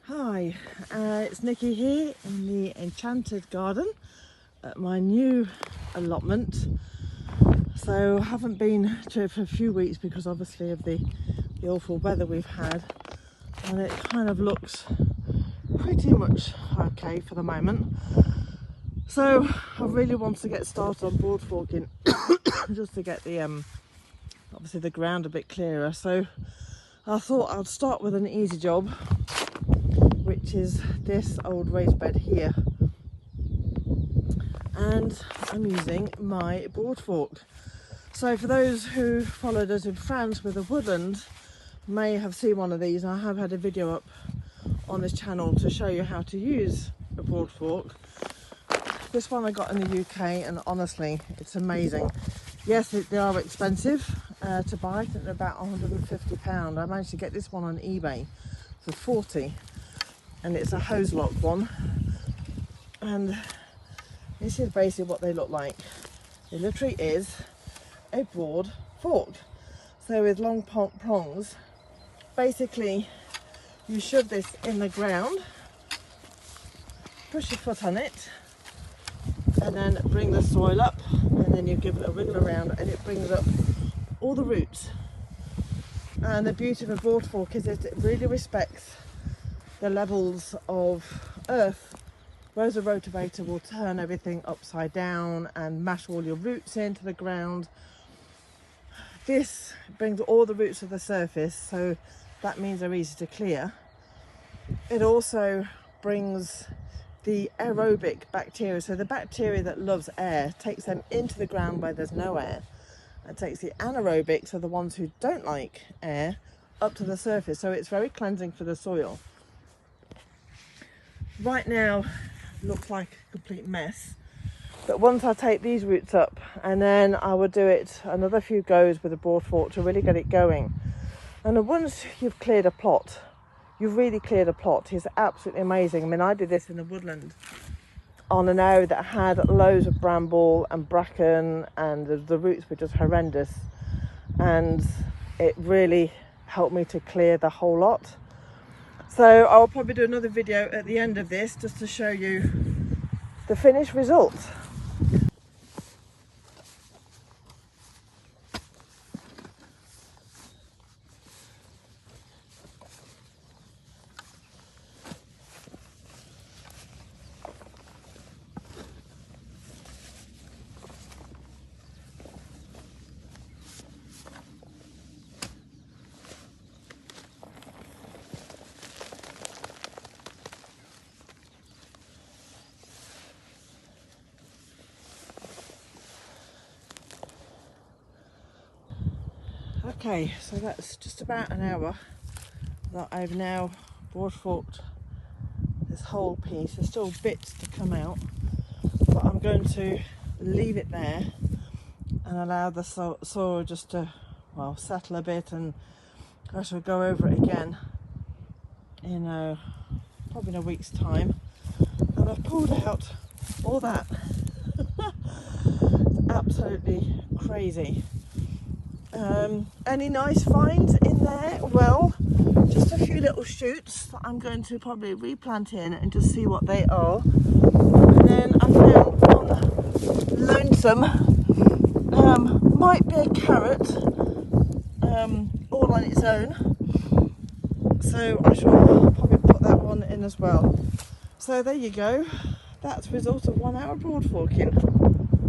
Hi, it's Nikki here in the Enchanted Garden at my new allotment. So I haven't been to it for a few weeks because obviously of the awful weather we've had, and it kind of looks pretty much okay for the moment. So I really want to get started on broadforking just to get the obviously the ground a bit clearer. So I thought I'd start with an easy job, which is this old raised bed here, and I'm using my Broadfork. So for those who followed us in France with a woodland may have seen one of these. I have had a video up on this channel to show you how to use a Broadfork. This one I got in the UK, and honestly it's amazing. Yes, they are expensive to buy. I think they're about £150. I managed to get this one on eBay for 40, and it's a hose lock one, and this is basically what they look like. It literally is a broad fork, so with long prongs. Basically you shove this in the ground, push your foot on it, and then bring the soil up, and then you give it a wiggle around and it brings up all the roots. And the beauty of a Broadfork is that it really respects the levels of earth, whereas a rotavator will turn everything upside down and mash all your roots into the ground. This brings all the roots to the surface, so that means they're easy to clear. It also brings the aerobic bacteria, so the bacteria that loves air, takes them into the ground where there's no air, and takes the anaerobic, so the ones who don't like air, up to the surface. So it's very cleansing for the soil. Right now it looks like a complete mess, but once I take these roots up, and then I will do it another few goes with a Broadfork to really get it going. And then once you've cleared a plot, you've really cleared a plot. It's absolutely amazing. I mean, I did this in the woodland on an area that had loads of bramble and bracken, and the roots were just horrendous, and it really helped me to clear the whole lot. So I'll probably do another video at the end of this just to show you the finished result. Okay, so that's just about an hour that I've now Broadforked this whole piece. There's still bits to come out, but I'm going to leave it there and allow the soil just to, well, settle a bit, and I shall go over it again in probably in a week's time. And I've pulled out all that. It's absolutely crazy. Any nice finds in there? Well, just a few little shoots that I'm going to probably replant in and just see what they are. And then I found one lonesome, might be a carrot, all on its own. So I shall probably put that one in as well. So there you go. That's the result of 1 hour Broadforking.